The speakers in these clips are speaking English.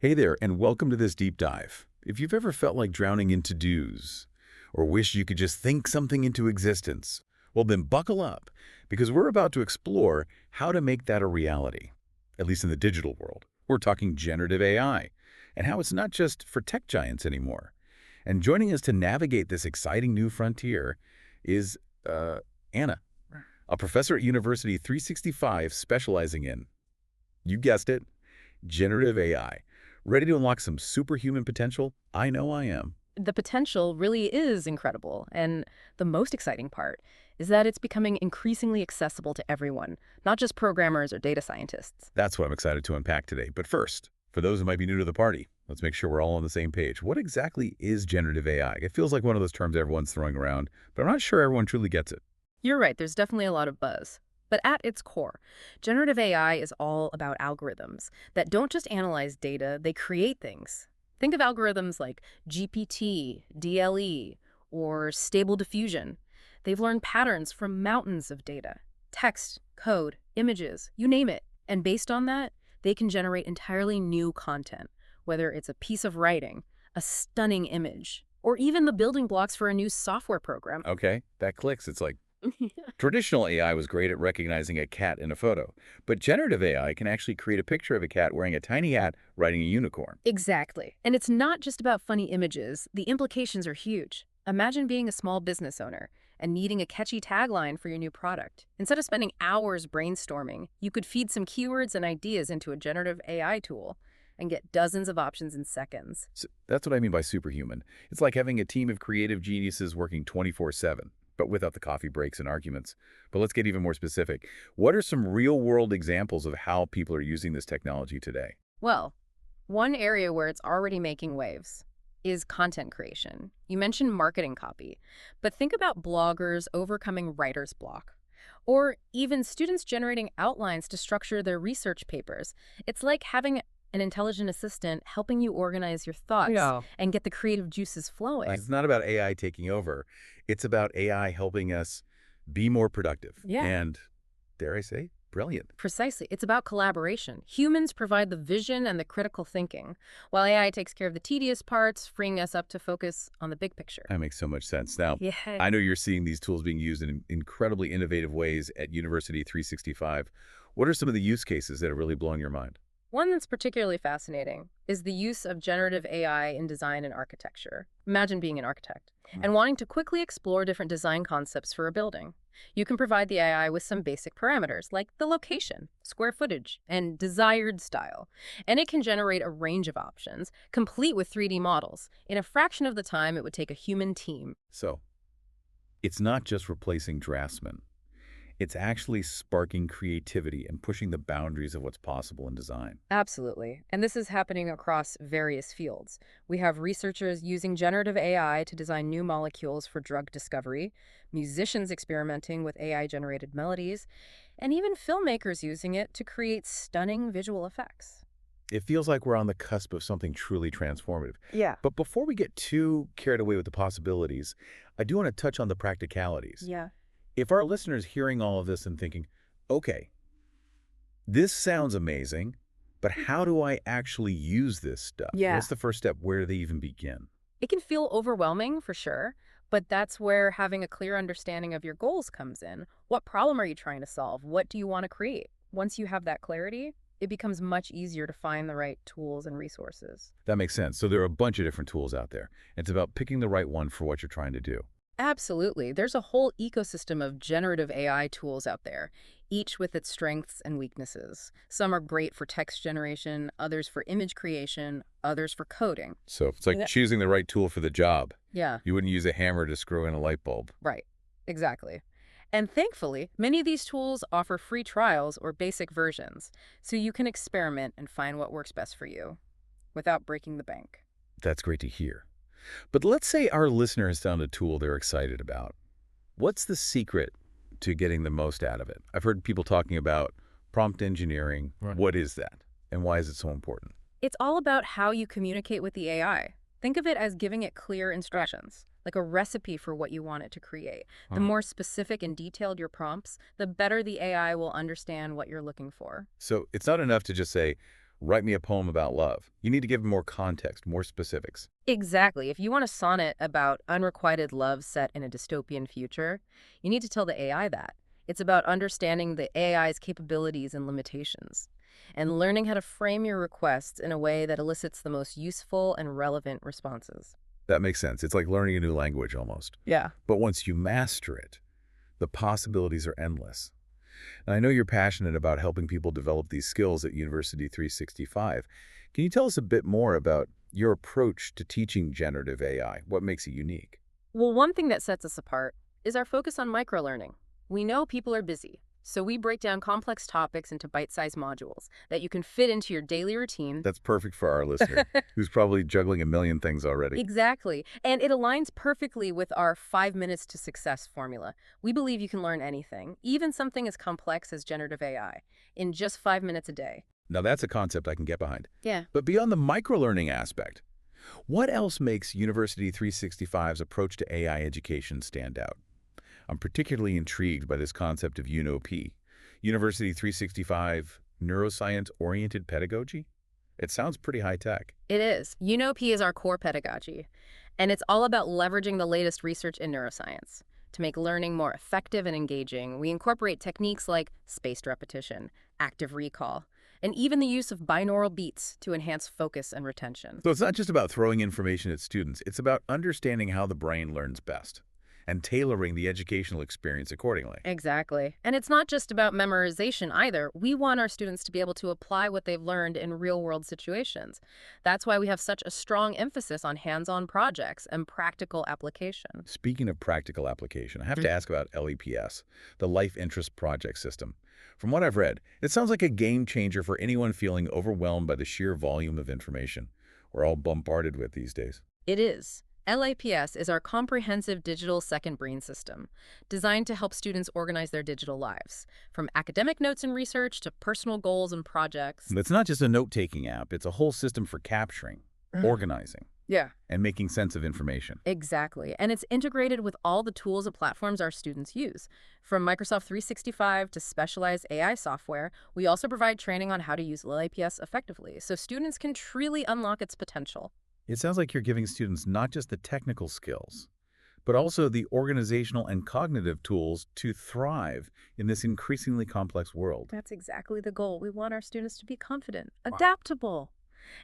Hey there, and welcome to this deep dive. If you've ever felt like drowning in to-dos, or wish you could just think something into existence, well then buckle up, because we're about to explore how to make that a reality, at least in the digital world. We're talking generative AI, and how it's not just for tech giants anymore. And joining us to navigate this exciting new frontier is Anna, a professor at University 365 specializing in, you guessed it, generative AI. Ready to unlock some superhuman potential? I know I am. The potential really is incredible, and the most exciting part is that it's becoming increasingly accessible to everyone, not just programmers or data scientists. That's what I'm excited to unpack today. But first, for those who might be new to the party, let's make sure we're all on the same page. What exactly is generative AI? It feels like one of those terms everyone's throwing around, but I'm not sure everyone truly gets it. You're right, there's definitely a lot of buzz. But at its core, generative AI is all about algorithms that don't just analyze data, they create things. Think of algorithms like GPT, DLE, or Stable Diffusion. They've learned patterns from mountains of data, text, code, images, you name it. And based on that, they can generate entirely new content, whether it's a piece of writing, a stunning image, or even the building blocks for a new software program. Okay, that clicks. It's like traditional AI was great at recognizing a cat in a photo, but generative AI can actually create a picture of a cat wearing a tiny hat riding a unicorn. Exactly. And it's not just about funny images. The implications are huge. Imagine being a small business owner and needing a catchy tagline for your new product. Instead of spending hours brainstorming, you could feed some keywords and ideas into a generative AI tool and get dozens of options in seconds. So that's what I mean by superhuman. It's like having a team of creative geniuses working 24/7, but without the coffee breaks and arguments. But let's get even more specific. What are some real-world examples of how people are using this technology today? Well, one area where it's already making waves is content creation. You mentioned marketing copy, but think about bloggers overcoming writer's block, or even students generating outlines to structure their research papers. It's like having an intelligent assistant helping you organize your thoughts Yeah. and get the creative juices flowing. It's not about AI taking over. It's about AI helping us be more productive Yeah. and, dare I say, brilliant. Precisely. It's about collaboration. Humans provide the vision and the critical thinking, while AI takes care of the tedious parts, freeing us up to focus on the big picture. That makes so much sense. Now, Yeah. I know you're seeing these tools being used in incredibly innovative ways at University 365. What are some of the use cases that are really blowing your mind? One that's particularly fascinating is the use of generative AI in design and architecture. Imagine being an architect and wanting to quickly explore different design concepts for a building. You can provide the AI with some basic parameters like the location, square footage, and desired style, and it can generate a range of options, complete with 3D models, in a fraction of the time it would take a human team. So, it's not just replacing draftsmen. It's actually sparking creativity and pushing the boundaries of what's possible in design. Absolutely. And this is happening across various fields. We have researchers using generative AI to design new molecules for drug discovery, musicians experimenting with AI-generated melodies, and even filmmakers using it to create stunning visual effects. It feels like we're on the cusp of something truly transformative. Yeah. But before we get too carried away with the possibilities, I do want to touch on the practicalities. Yeah. If our listeners hearing all of this and thinking, okay, this sounds amazing, but how do I actually use this stuff? Yeah. What's the first step? Where do they even begin? It can feel overwhelming for sure, but that's where having a clear understanding of your goals comes in. What problem are you trying to solve? What do you want to create? Once you have that clarity, it becomes much easier to find the right tools and resources. That makes sense. So there are a bunch of different tools out there. It's about picking the right one for what you're trying to do. Absolutely. There's a whole ecosystem of generative AI tools out there, each with its strengths and weaknesses. Some are great for text generation, others for image creation, others for coding. So it's like Yeah. choosing the right tool for the job. Yeah, You wouldn't use a hammer to screw in a light bulb. right. Exactly. And thankfully, many of these tools offer free trials or basic versions, so you can experiment and find what works best for you without breaking the bank. That's great to hear. But let's say our listener has found a tool they're excited about. What's the secret to getting the most out of it? I've heard people talking about prompt engineering. Right. What is that? And why is it so important? It's all about how you communicate with the AI. Think of it as giving it clear instructions, like a recipe for what you want it to create. The Huh. more specific and detailed your prompts, the better the AI will understand what you're looking for. So it's not enough to just say, Write me a poem about love. You need to give more context, more specifics. Exactly. If you want a sonnet about unrequited love set in a dystopian future, you need to tell the AI that. It's about understanding the AI's capabilities and limitations, and learning how to frame your requests in a way that elicits the most useful and relevant responses. That makes sense. It's like learning a new language almost. Yeah. But once you master it, the possibilities are endless. And I know you're passionate about helping people develop these skills at University 365. Can you tell us a bit more about your approach to teaching generative AI? What makes it unique? Well, one thing that sets us apart is our focus on microlearning. We know people are busy, so we break down complex topics into bite-sized modules that you can fit into your daily routine. That's perfect for our listener, who's probably juggling a million things already. Exactly. And it aligns perfectly with our 5 minutes to success formula. We believe you can learn anything, even something as complex as generative AI, in just 5 minutes a day. Now that's a concept I can get behind. Yeah. But beyond the microlearning aspect, what else makes University 365's approach to AI education stand out? I'm particularly intrigued by this concept of UNOP, University 365 Neuroscience-Oriented Pedagogy. It sounds pretty high-tech. It is. UNOP is our core pedagogy, and it's all about leveraging the latest research in neuroscience. To make learning more effective and engaging, we incorporate techniques like spaced repetition, active recall, and even the use of binaural beats to enhance focus and retention. So it's not just about throwing information at students, it's about understanding how the brain learns best and tailoring the educational experience accordingly. Exactly. And it's not just about memorization either. We want our students to be able to apply what they've learned in real-world situations. That's why we have such a strong emphasis on hands-on projects and practical application. Speaking of practical application, I have to ask about LEPS, the Life Interest Project System. From what I've read, it sounds like a game changer for anyone feeling overwhelmed by the sheer volume of information we're all bombarded with these days. It is. LAPS is our comprehensive digital second brain system, designed to help students organize their digital lives, from academic notes and research to personal goals and projects. It's not just a note-taking app, it's a whole system for capturing, organizing, Yeah. and making sense of information. Exactly. And it's integrated with all the tools and platforms our students use. From Microsoft 365 to specialized AI software, we also provide training on how to use LAPS effectively, so students can truly unlock its potential. It sounds like you're giving students not just the technical skills, but also the organizational and cognitive tools to thrive in this increasingly complex world. That's exactly the goal. We want our students to be confident, adaptable,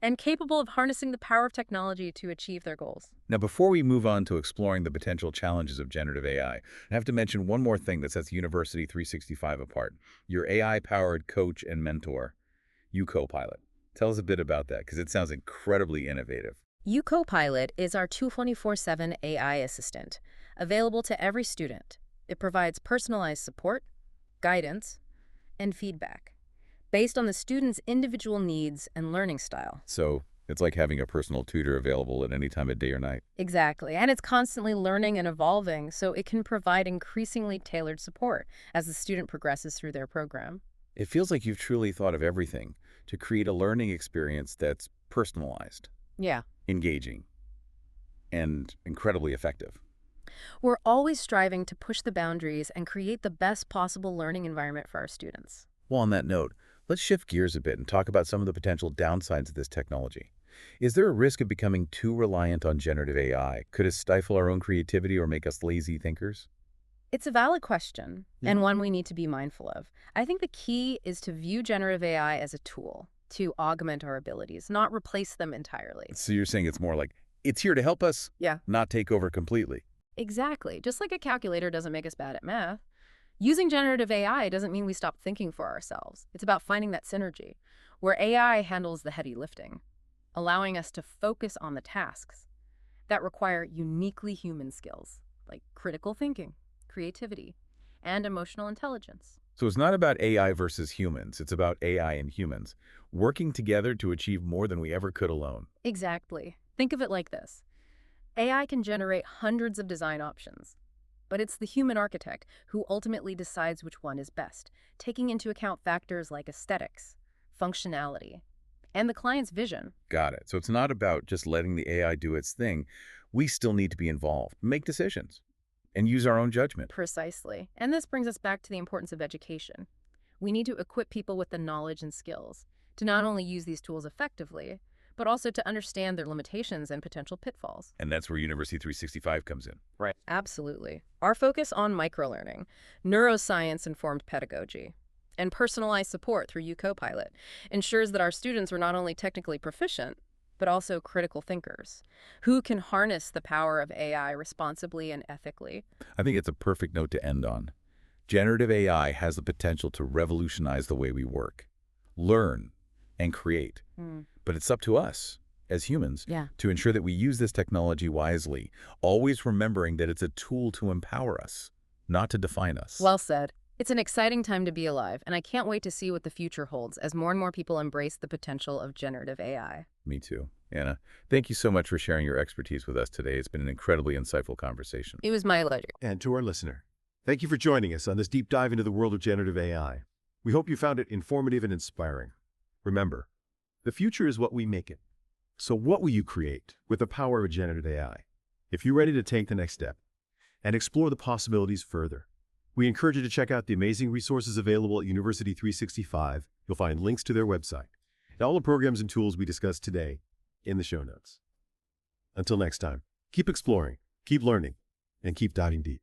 and capable of harnessing the power of technology to achieve their goals. Now, before we move on to exploring the potential challenges of generative AI, I have to mention one more thing that sets University 365 apart. Your AI-powered coach and mentor, U-Copilot. Tell us a bit about that, because it sounds incredibly innovative. U-Copilot is our 24/7 AI assistant, available to every student. It provides personalized support, guidance, and feedback based on the student's individual needs and learning style. So it's like having a personal tutor available at any time of day or night. Exactly. And it's constantly learning and evolving, so it can provide increasingly tailored support as the student progresses through their program. It feels like you've truly thought of everything to create a learning experience that's personalized, Yeah. engaging, and incredibly effective. We're always striving to push the boundaries and create the best possible learning environment for our students. Well, on that note, let's shift gears a bit and talk about some of the potential downsides of this technology. Is there a risk of becoming too reliant on generative AI? Could it stifle our own creativity or make us lazy thinkers? It's a valid question, and one we need to be mindful of. I think the key is to view generative AI as a tool to augment our abilities, not replace them entirely. So you're saying it's more like, it's here to help us, Yeah. not take over completely. Exactly. Just like a calculator doesn't make us bad at math, using generative AI doesn't mean we stop thinking for ourselves. It's about finding that synergy, where AI handles the heavy lifting, allowing us to focus on the tasks that require uniquely human skills, like critical thinking, creativity, and emotional intelligence. So it's not about AI versus humans, it's about AI and humans working together to achieve more than we ever could alone. Exactly. Think of it like this. AI can generate hundreds of design options, but it's the human architect who ultimately decides which one is best, taking into account factors like aesthetics, functionality, and the client's vision. Got it. So it's not about just letting the AI do its thing. We still need to be involved, make decisions, and use our own judgment. Precisely. And this brings us back to the importance of education. We need to equip people with the knowledge and skills to not only use these tools effectively, but also to understand their limitations and potential pitfalls. And that's where University 365 comes in. Right. Absolutely. Our focus on microlearning, neuroscience-informed pedagogy, and personalized support through UCopilot ensures that our students are not only technically proficient, but also critical thinkers who can harness the power of AI responsibly and ethically. I think it's a perfect note to end on. Generative AI has the potential to revolutionize the way we work, learn, and create. But it's up to us, as humans, Yeah. to ensure that we use this technology wisely, always remembering that it's a tool to empower us, not to define us. Well said. It's an exciting time to be alive, and I can't wait to see what the future holds as more and more people embrace the potential of generative AI. Me too. Anna, thank you so much for sharing your expertise with us today. It's been an incredibly insightful conversation. It was my pleasure. And to our listener, thank you for joining us on this deep dive into the world of generative AI. We hope you found it informative and inspiring. Remember, the future is what we make it. So what will you create with the power of generative AI? If you're ready to take the next step and explore the possibilities further, we encourage you to check out the amazing resources available at University 365. You'll find links to their website and all the programs and tools we discussed today in the show notes. Until next time, keep exploring, keep learning, and keep diving deep.